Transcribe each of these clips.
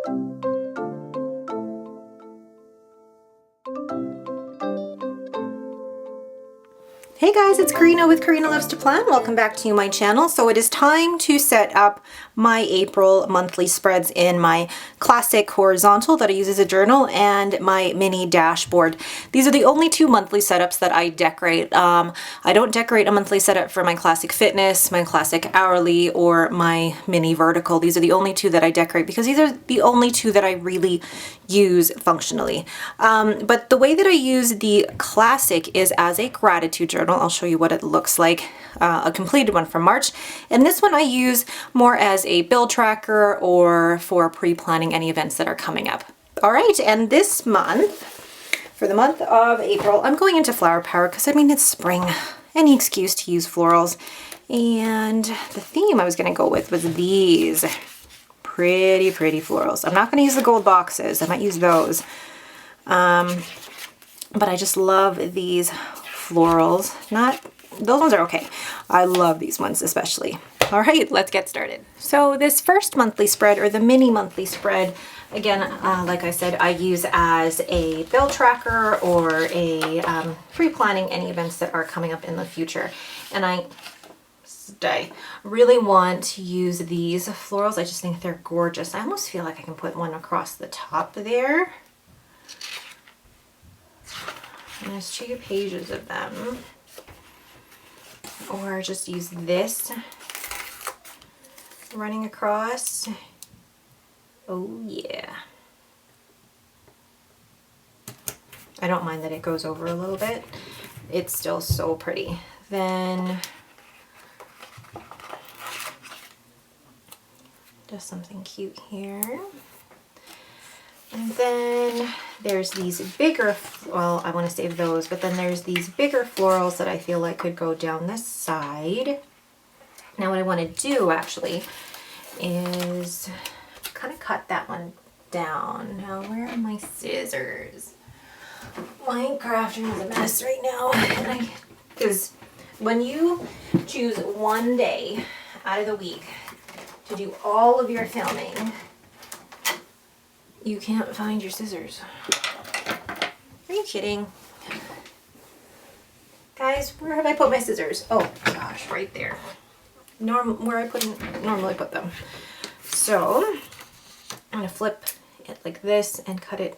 Hey guys, it's Karina with Karina Loves to Plan. Welcome back to my channel. So it is time to set up my April monthly spreads in my classic horizontal that I use as a journal and my mini dashboard. These are the only two monthly setups that I decorate. I don't decorate a monthly setup for my classic fitness, my classic hourly, or my mini vertical. These are the only two that I decorate because these are the only two that I really use functionally. But the way that I use the classic is as a gratitude journal. I'll show you what it looks like, a completed one from March. And this one I use more as a bill tracker or for pre-planning any events that are coming up. All right, and this month, for the month of April, I'm going into flower power because I mean it's spring. Any excuse to use florals. And the theme I was going to go with was these pretty florals. I'm not going to use the gold boxes. I might use those. But I just love these florals. Those ones are okay. I love these ones especially. All right, let's get started. So this first monthly spread, or the mini monthly spread, again, like I said, I use as a bill tracker or a pre-planning any events that are coming up in the future. And I really want to use these florals. I just think they're gorgeous. I almost feel like I can put one across the top there. And there's 2 pages of them. Or just use this running across. Oh yeah. I don't mind that it goes over a little bit. It's still so pretty. Then just something cute here. And then there's these bigger, well, I want to save those, but then there's these bigger florals that I feel like could go down this side. Now what I want to do actually is kind of cut that one down. Now where are my scissors? My crafting is a mess right now. Because when you choose one day out of the week to do all of your filming, you can't find your scissors. Are you kidding? Guys, where have I put my scissors? Oh gosh, right there. Where I normally put them. So I'm gonna flip it like this and cut it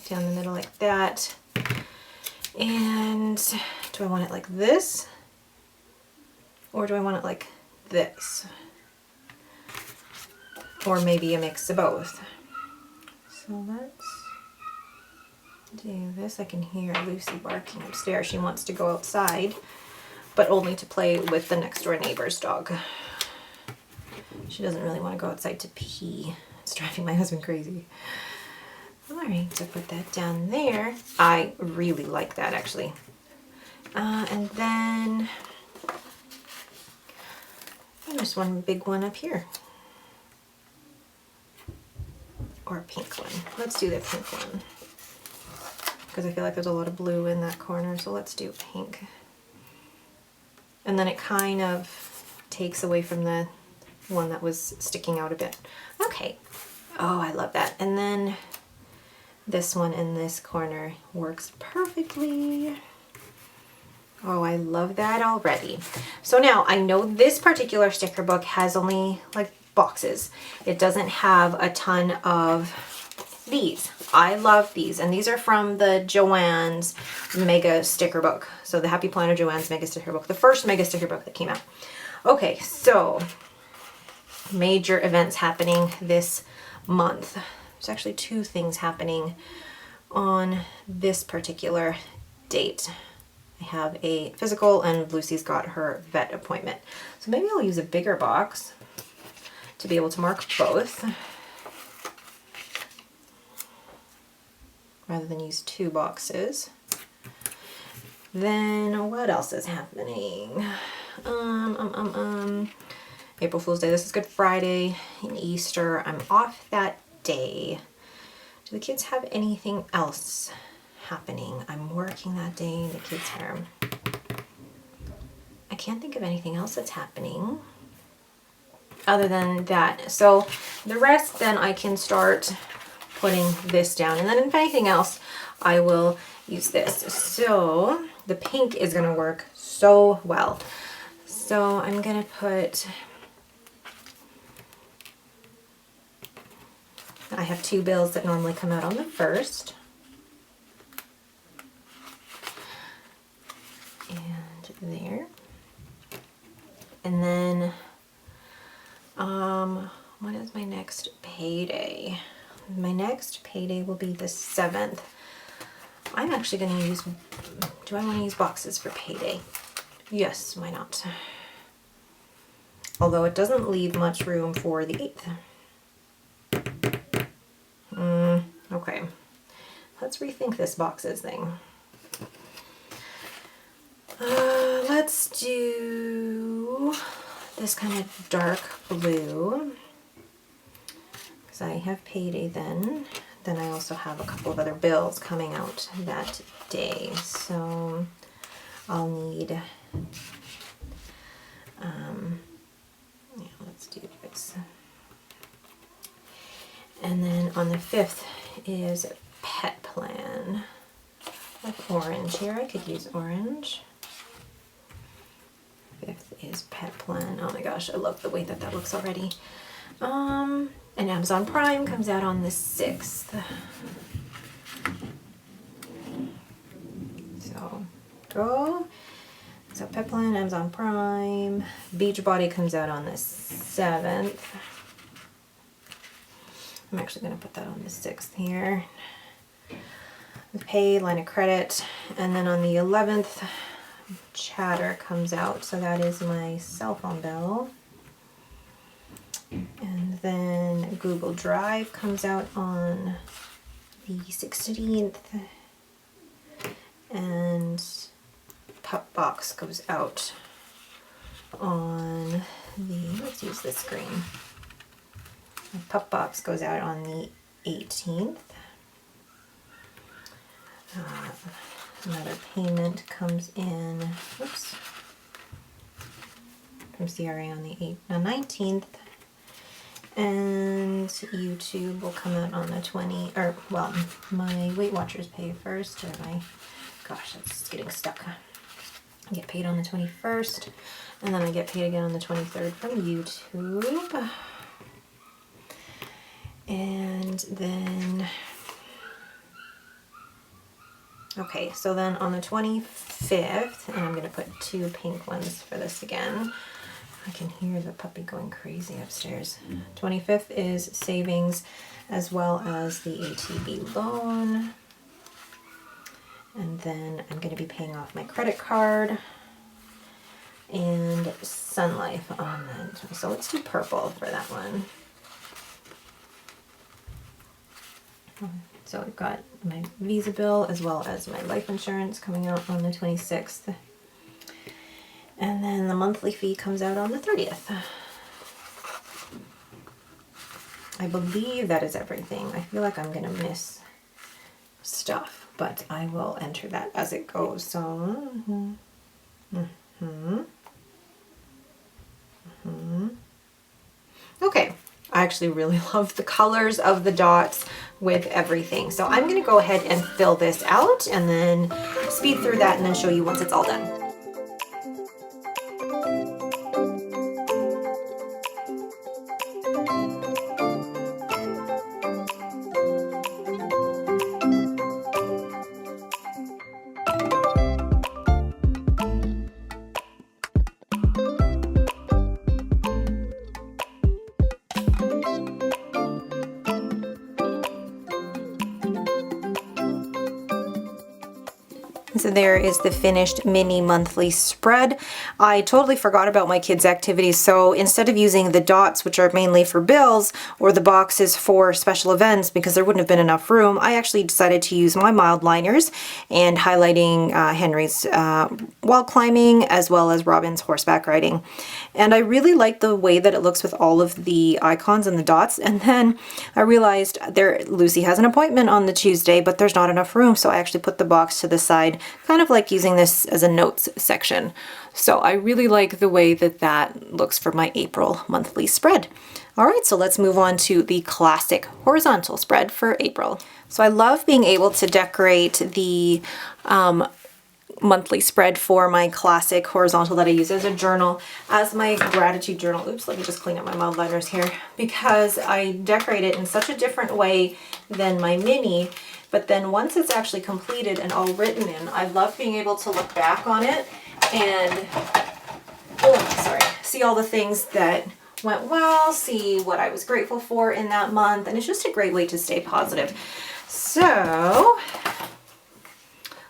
down the middle like that. And do I want it like this? Or do I want it like this? Or maybe a mix of both. So let's do this. I can hear Lucy barking upstairs. She wants to go outside, but only to play with the next door neighbor's dog. She doesn't really want to go outside to pee. It's driving my husband crazy. All right, so put that down there. I really like that actually. And then there's one big one up here. Or a pink one. Let's do the pink one. Because I feel like there's a lot of blue in that corner, so let's do pink. And then it kind of takes away from the one that was sticking out a bit. Okay. Oh, I love that. And then this one in this corner works perfectly. Oh, I love that already. So now I know this particular sticker book has only like boxes. It doesn't have a ton of these. I love these, and these are from the Joanne's Mega Sticker Book. So the Happy Planner Joanne's Mega Sticker Book, the first Mega Sticker Book that came out. Okay, so major events happening this month. There's actually 2 things happening on this particular date. I have a physical and Lucy's got her vet appointment. So maybe I'll use a bigger box to be able to mark both rather than use 2 boxes. Then what else is happening? April Fool's Day. This is Good Friday and Easter. I'm off that day. Do the kids have anything else happening? I'm working that day in the kids' room. I can't think of anything else that's happening other than that. So the rest then I can start putting this down. And then if anything else, I will use this. So the pink is gonna work so well. So I'm gonna put, I have 2 bills that normally come out on the 1st. And there. And then, what is my next payday? My next payday will be the 7th. I'm actually going to use, do I want to use boxes for payday? Yes, why not? Although it doesn't leave much room for the 8th. Okay, let's rethink this boxes thing. Let's do this kind of dark blue, because I have payday then. Then I also have a couple of other bills coming out that day, so I'll need, yeah, let's do this. And then on the 5th is Pet Plan. I have orange here, I could use orange. 5th is Pet Plan. Oh my gosh, I love the way that that looks already. And Amazon Prime comes out on the 6th. So go. So Pet Plan, Amazon Prime. Beachbody comes out on the 7th. I'm actually going to put that on the 6th here. Pay, line of credit. And then on the 11th, Chatter comes out. So that is my cell phone bill. And then Google Drive comes out on the 16th. And Pup Box goes out on the, let's use this screen. The Pup Box goes out on the 18th. Another payment comes in, whoops, from CRA on the 19th. And YouTube will come out on the 20th, or well, my Weight Watchers pay first, or my, gosh, that's getting stuck. I get paid on the 21st, and then I get paid again on the 23rd from YouTube. And then, okay, so then on the 25th, and I'm going to put 2 pink ones for this again. I can hear the puppy going crazy upstairs. 25th is savings as well as the ATB loan. And then I'm going to be paying off my credit card and Sun Life on that. So let's do purple for that one. So I've got my Visa bill as well as my life insurance coming out on the 26th. And then the monthly fee comes out on the 30th. I believe that is everything. I feel like I'm gonna miss stuff, but I will enter that as it goes. So, okay. I actually really love the colors of the dots with everything. So I'm gonna go ahead and fill this out and then speed through that and then show you once it's all done. So there is the finished mini monthly spread. I totally forgot about my kids' activities, so instead of using the dots, which are mainly for bills, or the boxes for special events because there wouldn't have been enough room, I actually decided to use my mild liners and highlighting Henry's wall climbing as well as Robin's horseback riding. And I really like the way that it looks with all of the icons and the dots. And then I realized Lucy has an appointment on the Tuesday, but there's not enough room, so I actually put the box to the side kind of like using this as a notes section. So I really like the way that that looks for my April monthly spread. All right, so let's move on to the classic horizontal spread for April. So I love being able to decorate the monthly spread for my classic horizontal that I use as a journal, as my gratitude journal. Oops, let me just clean up my mild liners here, because I decorate it in such a different way than my mini. But then once it's actually completed and all written in, I love being able to look back on it and see all the things that went well, see what I was grateful for in that month, and it's just a great way to stay positive. So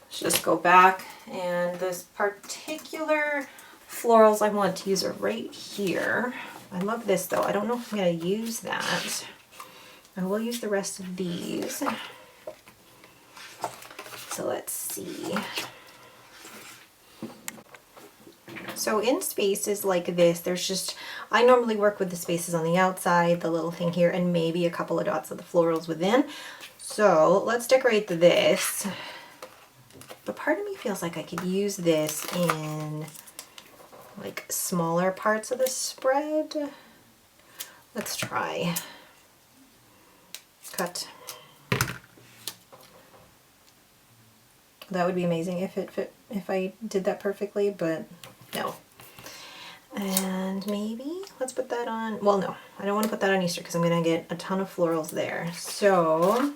let's just go back, and this particular florals I want to use are right here. I love this though. I don't know if I'm going to use that. I will use the rest of these. So let's see. So in spaces like this, there's just, I normally work with the spaces on the outside, the little thing here, and maybe a couple of dots of the florals within. So let's decorate this. But part of me feels like I could use this in like smaller parts of the spread. Let's try. Cut. That would be amazing if it fit, if I did that perfectly, but no. And maybe let's put that on, well no, I don't want to put that on Easter because I'm going to get a ton of florals there. So,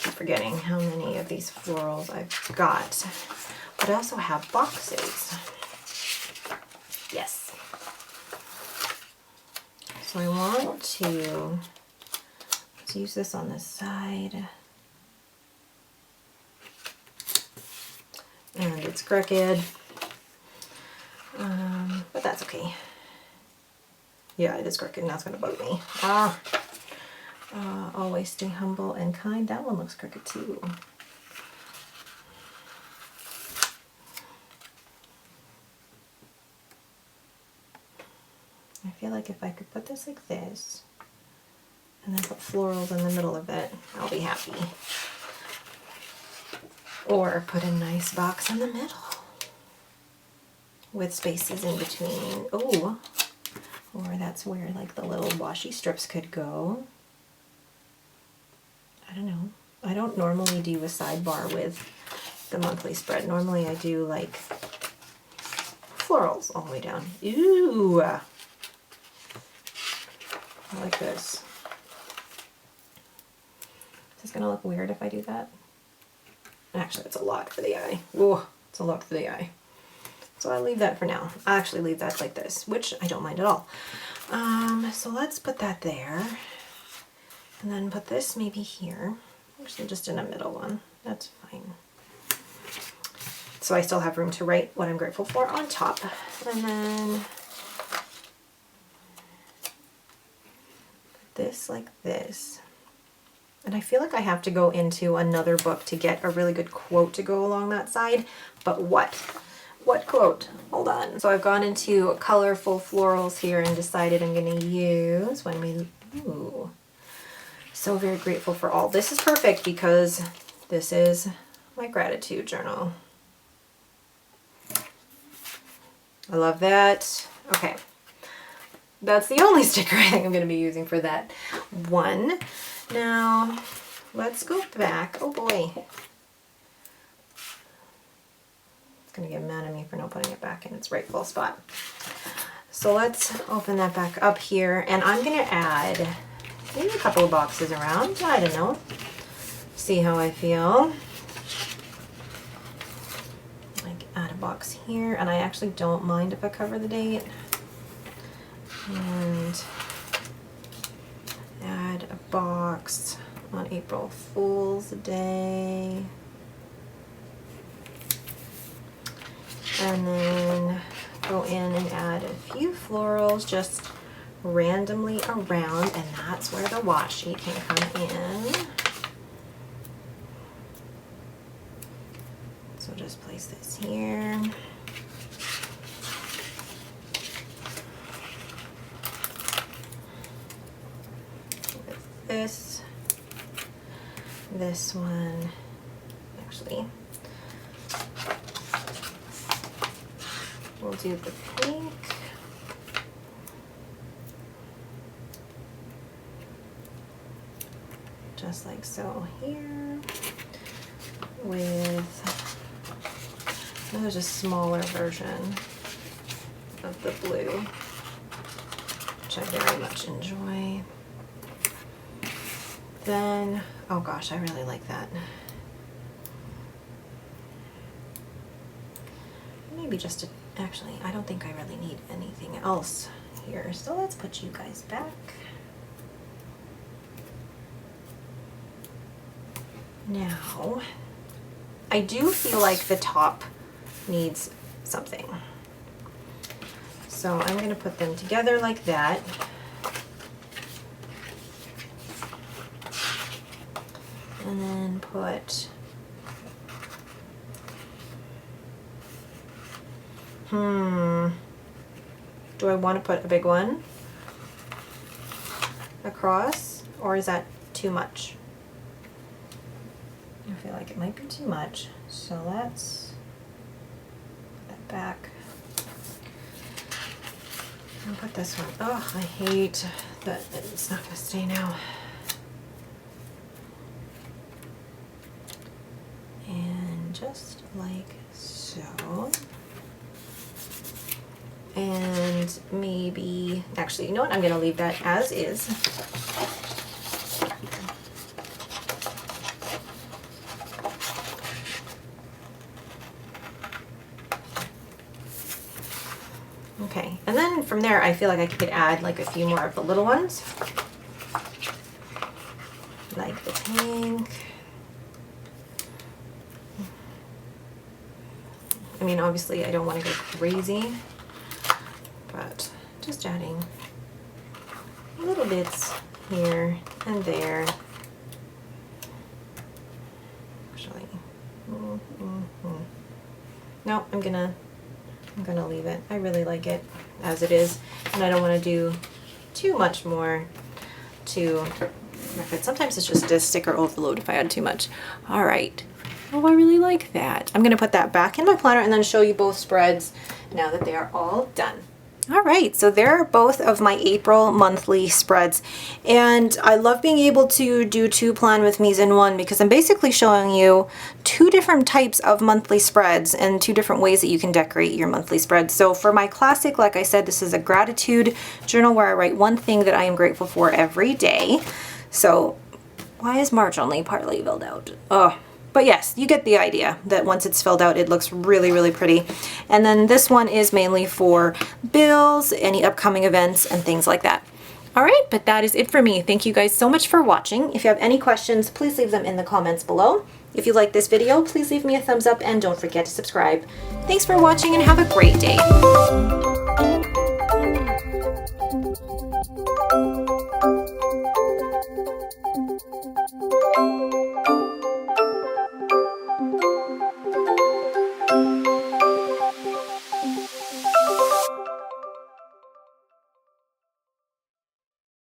keep forgetting how many of these florals I've got. But I also have boxes. Yes. So I want to, let's use this on this side. And it's crooked, but that's okay. Yeah, it is crooked, and that's going to bug me. Always stay humble and kind. That one looks crooked too. I feel like if I could put this like this, and then put florals in the middle of it, I'll be happy. Or put a nice box in the middle with spaces in between. Oh, or that's where like the little washi strips could go. I don't know. I don't normally do a sidebar with the monthly spread. Normally I do like florals all the way down. Ooh, I like this. Is this gonna look weird if I do that? Actually, it's a lot for the eye. Whoa, it's a lot for the eye. So I'll leave that for now. I'll actually leave that like this, which I don't mind at all. So let's put that there. And then put this maybe here. Actually, just in a middle one. That's fine. So I still have room to write what I'm grateful for on top. And then put this like this. And I feel like I have to go into another book to get a really good quote to go along that side. But what? What quote? Hold on. So I've gone into colorful florals here and decided I'm going to use when we... Ooh. So very grateful for all. This is perfect because this is my gratitude journal. I love that. Okay. That's the only sticker I think I'm going to be using for that one. Now, let's go back. Oh boy. It's going to get mad at me for not putting it back in its rightful spot. So let's open that back up here, and I'm going to add maybe a couple of boxes around. I don't know. See how I feel. Like add a box here, and I actually don't mind if I cover the date. And add a box on April Fool's Day. And then go in and add a few florals just randomly around, and that's where the washi can come in. So just place this here. With this. this one, actually, we'll do the pink. Just like so here, with, there's a smaller version of the blue, which I very much enjoy. Then, oh gosh, I really like that. Maybe just actually, I don't think I really need anything else here. So let's put you guys back. Now, I do feel like the top needs something. So I'm going to put them together like that. And then put, do I want to put a big one across, or is that too much? I feel like it might be too much, so let's put that back. And put this one. Oh, I hate that it's not going to stay now. And just like so. And maybe, actually, you know what? I'm going to leave that as is. Okay, and then from there, I feel like I could add like a few more of the little ones. Like the pink. I mean, obviously I don't want to go crazy, but just adding little bits here and there. Actually, no, I'm gonna leave it. I really like it as it is, and I don't want to do too much more to wreck it. Sometimes it's just a sticker overload if I add too much. All right. Oh, I really like that. I'm going to put that back in my planner and then show you both spreads now that they are all done. All right, so there are both of my April monthly spreads, and I love being able to do two plan with me's in one because I'm basically showing you two different types of monthly spreads and two different ways that you can decorate your monthly spread. So for my classic, like I said, this is a gratitude journal where I write one thing that I am grateful for every day. So why is March only partly filled out? Oh. But yes, you get the idea that once it's filled out, it looks really, really pretty. And then this one is mainly for bills, any upcoming events, and things like that. All right, but that is it for me. Thank you guys so much for watching. If you have any questions, please leave them in the comments below. If you like this video, please leave me a thumbs up and don't forget to subscribe. Thanks for watching and have a great day.